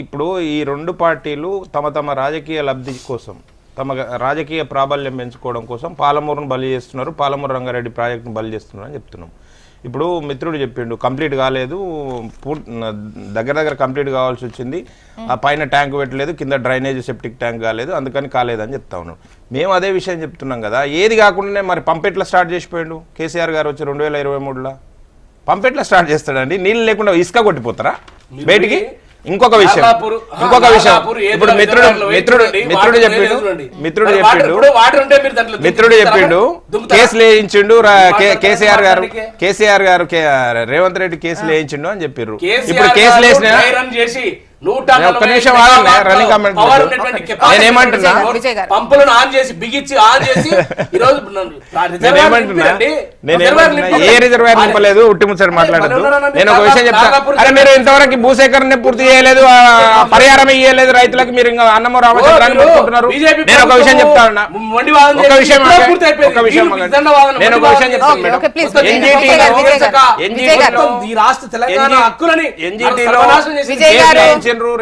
ఇప్పుడు ఈ రెండు పార్టీలు తమ తమ రాజకీయ లబ్ధి కోసం తమ రాజకీయ ప్రాబల్యం పెంచుకోవడం కోసం పాలమూరును బలి చేస్తున్నారు, పాలమూరు రంగారెడ్డి ప్రాజెక్టును బలి చేస్తున్నారు అని చెప్తున్నాం. ఇప్పుడు మిత్రుడు చెప్పిండు కంప్లీట్ కాలేదు, దగ్గర కంప్లీట్ కావాల్సి వచ్చింది, ఆ పైన ట్యాంక్ పెట్టలేదు, కింద డ్రైనేజ్ సెప్టిక్ ట్యాంక్ కాలేదు, అందుకని కాలేదని చెప్తా ఉన్నాం. మేము అదే విషయం చెప్తున్నాం కదా. ఏది కాకుండానే మరి పంపెట్లా స్టార్ట్ చేసిపోయాడు కేసీఆర్ గారు వచ్చి 2023లో. పంపెట్లా స్టార్ట్ చేస్తాడండి? నీళ్ళు లేకుండా ఇసుక కొట్టిపోతారా బయటికి? ఇంకొక విషయం ఇప్పుడు మిత్రుడు చెప్పిండు కేసులు వేయించిండు కేసీఆర్ గారు రేవంత్ రెడ్డి కేసులు వేయించిండు అని చెప్పారు. ఇప్పుడు కేసులు వేసిన ఒక్క నిమిషం రన్నింగ్ కామెంట్ నేనేమంటున్నా, ఏ రిజర్వాయర్ నింపలేదు, ఉట్టి ముచ్చట మాట్లాడదు. నేను ఒక విషయం చెప్తాను. అరే మీరు ఇంతవరకు భూసేకరణ పూర్తి చేయలేదు, పరిహారం ఇయ్యలేదు రైతులకు, మీరు ఇంకా అన్నమో రామచంద్రాన్ని పెట్టుకుంటున్నారు. నేను ఒక విషయం చెప్తాను, నేను ఒక విషయం చెప్తాను. ఎన్జీటీలో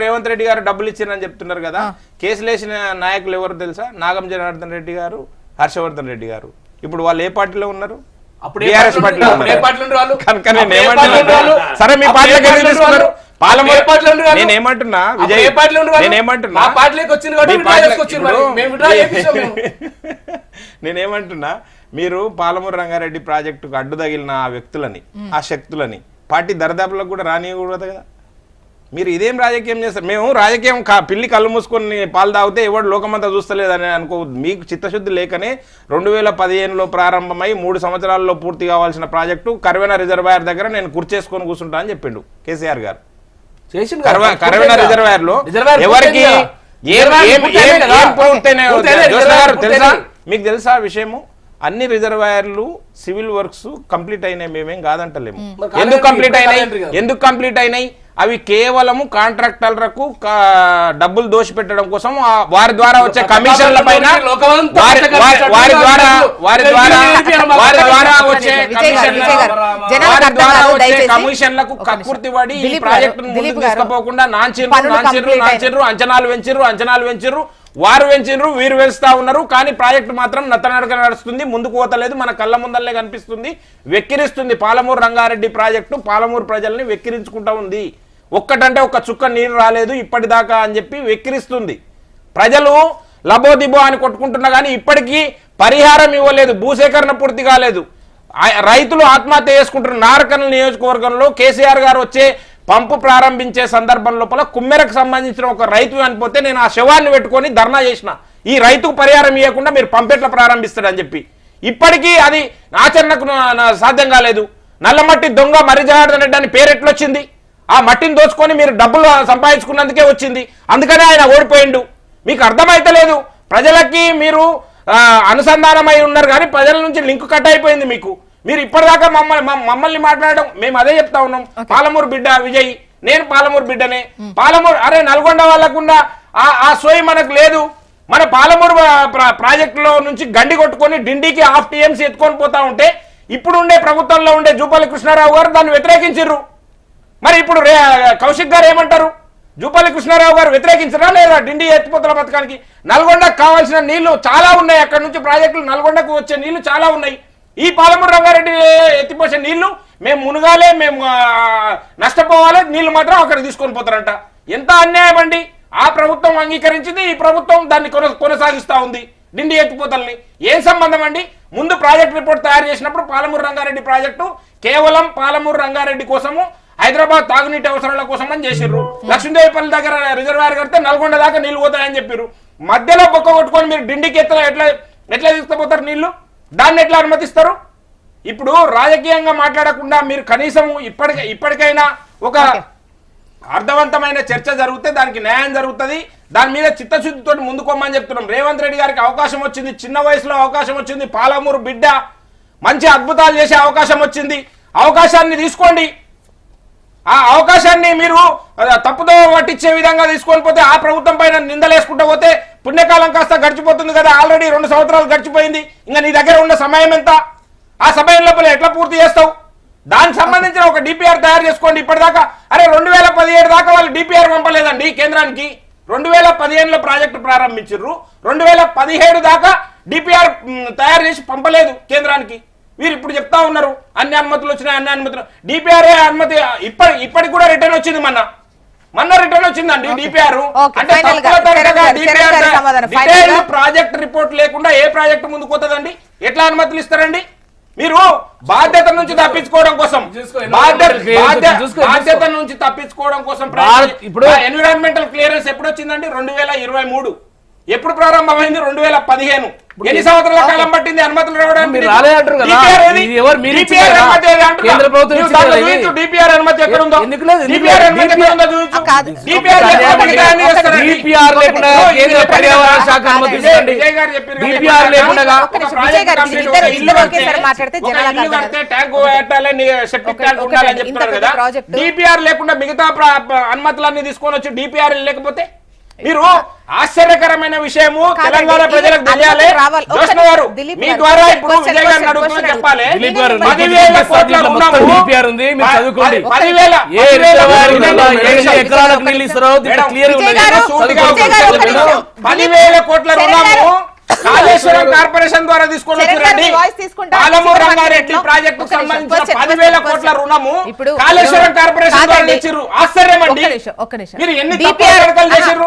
రేవంత్ రెడ్డి గారు డబ్బులు ఇచ్చారని చెప్తున్నారు కదా. కేసులు వేసిన నాయకులు ఎవరు తెలుసా? నాగం జనార్దన్ రెడ్డి గారు, హర్షవర్ధన్ రెడ్డి గారు. ఇప్పుడు వాళ్ళు ఏ పార్టీలో ఉన్నారు? టీఆర్ఎస్ పార్టీలో ఉన్నారు. కనుక నేను ఏమంటున్నా, సరే మీ పార్టీలోకి ఎందుకు తీసుకున్నారు? నేనేమంటున్నా విజయ్, నేనేమంటున్నా మీరు పాలమూరు రంగారెడ్డి ప్రాజెక్టుకు అడ్డు తగిలిన ఆ వ్యక్తులని, ఆ శక్తులని పార్టీ దరిదాపులకు కూడా రానియకూడదు కదా. మీరు ఇదేం రాజకీయం చేస్తారు? మేము రాజకీయం పిల్లి కళ్ళు మూసుకొని పాలు తాగితే ఎవడు లోకమంతా చూస్తలేదని అనుకోవద్దు. మీకు చిత్తశుద్ధి లేకనే 2015లో ప్రారంభమై 3 సంవత్సరాల్లో పూర్తి కావాల్సిన ప్రాజెక్టు కర్వెన రిజర్వాయర్ దగ్గర నేను కుర్చేసుకొని కూర్చుంటా అని చెప్పిండు కేసీఆర్ గారు. కర్వెన రిజర్వాయర్ లో ఎవరికి తెలుసా? మీకు తెలుసా విషయము? అన్ని రిజర్వాయర్లు సివిల్ వర్క్స్ కంప్లీట్ అయినాయి, మేమేం కాదంటలేము. ఎందుకు కంప్లీట్ అయినాయి? అవి కేవలము కాంట్రాక్టర్లకు డబ్బులు దోషిపెట్టడం కోసం, వారి ద్వారా వచ్చే కమిషన్ల పైన కమిషన్లకు కక్కుర్తి పడి ఈ ప్రాజెక్టును ముందుకు తీసుకుపోకుండా నాంచిర్రు, అంచనాలు పెంచిర్రు, వారు పెంచిర్రు, వీరు పెంచుతా ఉన్నారు. కానీ ప్రాజెక్టు మాత్రం నత్తనడక నడుస్తుంది, ముందుకు పోతలేదు, మన కళ్ళ ముందల్లే కనిపిస్తుంది, వెక్కిరిస్తుంది. పాలమూరు రంగారెడ్డి ప్రాజెక్టు పాలమూరు ప్రజల్ని వెక్కిరించుకుంటా ఉంది. ఒక్కటంటే ఒక్క చుక్క నీరు రాలేదు ఇప్పటిదాకా అని చెప్పి వెక్కిరిస్తుంది. ప్రజలు లబోదిబో అని కొట్టుకుంటున్నా కానీ ఇప్పటికీ పరిహారం ఇవ్వలేదు, భూసేకరణ పూర్తి కాలేదు. రైతులు ఆత్మహత్య చేసుకుంటున్న నారకల్ నియోజకవర్గంలో కేసీఆర్ గారు వచ్చే పంపు ప్రారంభించే సందర్భం లోపల కుమ్మెరకు సంబంధించిన ఒక రైతు అనిపోతే నేను ఆ శవాన్ని పెట్టుకొని ధర్నా చేసిన, ఈ రైతుకు పరిహారం ఇవ్వకుండా మీరు పంపెట్ల ప్రారంభిస్తారని చెప్పి. ఇప్పటికీ అది ఆచరణకు సాధ్యం కాలేదు. నల్లమట్టి దొంగ మర్రి జనార్దన్ రెడ్డి అని పేరు ఎట్లొచ్చింది? ఆ మట్టిని దోచుకొని మీరు డబ్బులు సంపాదించుకున్నందుకే వచ్చింది, అందుకనే ఆయన ఓడిపోయిండు. మీకు అర్థమైతలేదు. ప్రజలకి మీరు అనుసంధానమై ఉన్నారు కానీ ప్రజల నుంచి లింక్ కట్ అయిపోయింది మీకు. మీరు ఇప్పటిదాకా మమ్మల్ని మాట్లాడడం, మేము అదే చెప్తా ఉన్నాం. పాలమూరు బిడ్డ విజయ్, నేను పాలమూరు బిడ్డనే. పాలమూరు అరే నల్గొండ వాళ్ళకుండా ఆ సోయి మనకు లేదు. మన పాలమూరు ప్రాజెక్టులో నుంచి గండి కొట్టుకొని డిండికి ½ TMC ఎత్తుకొని పోతా ఉంటే ఇప్పుడు ఉండే ప్రభుత్వంలో ఉండే జూపల్లి కృష్ణారావు గారు దాన్ని వ్యతిరేకించారు. మరి ఇప్పుడు కౌశిక్ గారు ఏమంటారు? జూపల్లి కృష్ణారావు గారు వ్యతిరేకించరా లేదా డిండి ఎత్తిపోతల పథకానికి? నల్గొండకు కావాల్సిన నీళ్లు చాలా ఉన్నాయి, అక్కడ నుంచి ప్రాజెక్టులు నల్గొండకు వచ్చే నీళ్లు చాలా ఉన్నాయి. ఈ పాలమూరు రంగారెడ్డి ఎత్తిపోసే నీళ్లు మేము మునగాలే, మేము నష్టపోవాలి, నీళ్లు మాత్రం అక్కడికి తీసుకొని పోతారంట. ఎంత అన్యాయం అండి! ఆ ప్రభుత్వం అంగీకరించింది, ఈ ప్రభుత్వం దాన్ని కొనసాగిస్తా ఉంది డిండి ఎత్తిపోతల్ని. ఏం సంబంధం అండి? ముందు ప్రాజెక్ట్ రిపోర్ట్ తయారు చేసినప్పుడు పాలమూరు రంగారెడ్డి ప్రాజెక్టు కేవలం పాలమూరు రంగారెడ్డి కోసము, హైదరాబాద్ తాగునీటి అవసరాల కోసం అని చేసిర్రు. లక్ష్మీదేవిపల్లి దగ్గర రిజర్వాయర్ కడితే నల్గొండ దాకా నీళ్లు పోతాయని చెప్పారు. మధ్యలో బొక్క కొట్టుకొని మీరు డిండికి ఎట్లా తీసుకుపోతారు నీళ్లు? దాన్ని ఎట్లా అనుమతిస్తారు? ఇప్పుడు రాజకీయంగా మాట్లాడకుండా మీరు కనీసం ఇప్పటికైనా ఒక అర్థవంతమైన చర్చ జరిగితే దానికి న్యాయం జరుగుతుంది. దాని మీద చిత్తశుద్ధితో ముందుకోమని చెప్తున్నాం. రేవంత్ రెడ్డి గారికి అవకాశం వచ్చింది, చిన్న వయసులో అవకాశం వచ్చింది, పాలమూరు బిడ్డ మంచి అద్భుతాలు చేసే అవకాశం వచ్చింది. అవకాశాన్ని తీసుకోండి. ఆ అవకాశాన్ని మీరు తప్పుదో పట్టించే విధంగా తీసుకొని పోతే, ఆ ప్రభుత్వం పైన నిందలేసుకుంటూ పోతే పుణ్యకాలం కాస్త గడిచిపోతుంది కదా. ఆల్రెడీ 2 సంవత్సరాలు గడిచిపోయింది. ఇంకా నీ దగ్గర ఉన్న సమయం ఎంత? ఆ సమయం లోపల ఎట్లా పూర్తి చేస్తావు? దానికి సంబంధించిన ఒక డిపిఆర్ తయారు చేసుకోండి. ఇప్పటిదాకా అరే 2017 దాకా వాళ్ళు డిపిఆర్ పంపలేదండి కేంద్రానికి. 2015లో ప్రాజెక్టు ప్రారంభించారు, 2017 దాకా డిపిఆర్ తయారు చేసి పంపలేదు కేంద్రానికి. వీరు ఇప్పుడు చెప్తా ఉన్నారు అన్ని అనుమతులు వచ్చినాయి, అన్ని అనుమతులు. డిపిఆర్ అనుమతి ఇప్పటికి కూడా రిటర్న్ వచ్చింది, మొన్న రిటర్న్ వచ్చిందండి డిపిఆర్. అంటే ప్రాజెక్ట్ రిపోర్ట్ లేకుండా ఏ ప్రాజెక్ట్ ముందుకు పోతుందండి? ఎట్లా అనుమతులు ఇస్తారండి? మీరు బాధ్యత నుంచి తప్పించుకోవడం కోసం, బాధ్యత నుంచి తప్పించుకోవడం కోసం ఇప్పుడు ఎన్విరాన్మెంటల్ క్లియరెన్స్ ఎప్పుడు వచ్చిందండి? 2023. ఎప్పుడు ప్రారంభమైంది? 2015. ఎన్ని సంవత్సరాల కాలం పట్టింది అనుమతులు రావడానికి? డిపిఆర్ అనుమతి ఎక్కడ ఉందో, డిపిఆర్ అనుమతి ఎక్కడ ఉందో చూపించు. డిపిఆర్ లేకుండా మిగతా అనుమతులన్నీ తీసుకొని వచ్చి డిపిఆర్ లేకపోతే మీరు ఆశ్చర్యకరమైన విషయము తెలంగాణ ప్రజలకు తెలియాలి. మీ ద్వారా ఇప్పుడు విజయ్ గారిని అడుగుతున్నా చెప్పాలి. 10,000 కోట్ల రుణము, 10,000 కోట్ల రుణము కాళేశ్వరం కార్పొరేషన్ ద్వారా తీసుకొని వచ్చారండి. పాలమూరు రంగారెడ్డి ప్రాజెక్టు సంబంధించిన 10,000 కోట్ల రుణము కాళేశ్వరం కార్పొరేషన్ ద్వారా తెచ్చారు. ఆశ్చర్యం అండి. మీరు ఎన్ని తప్పుడు చేశారు?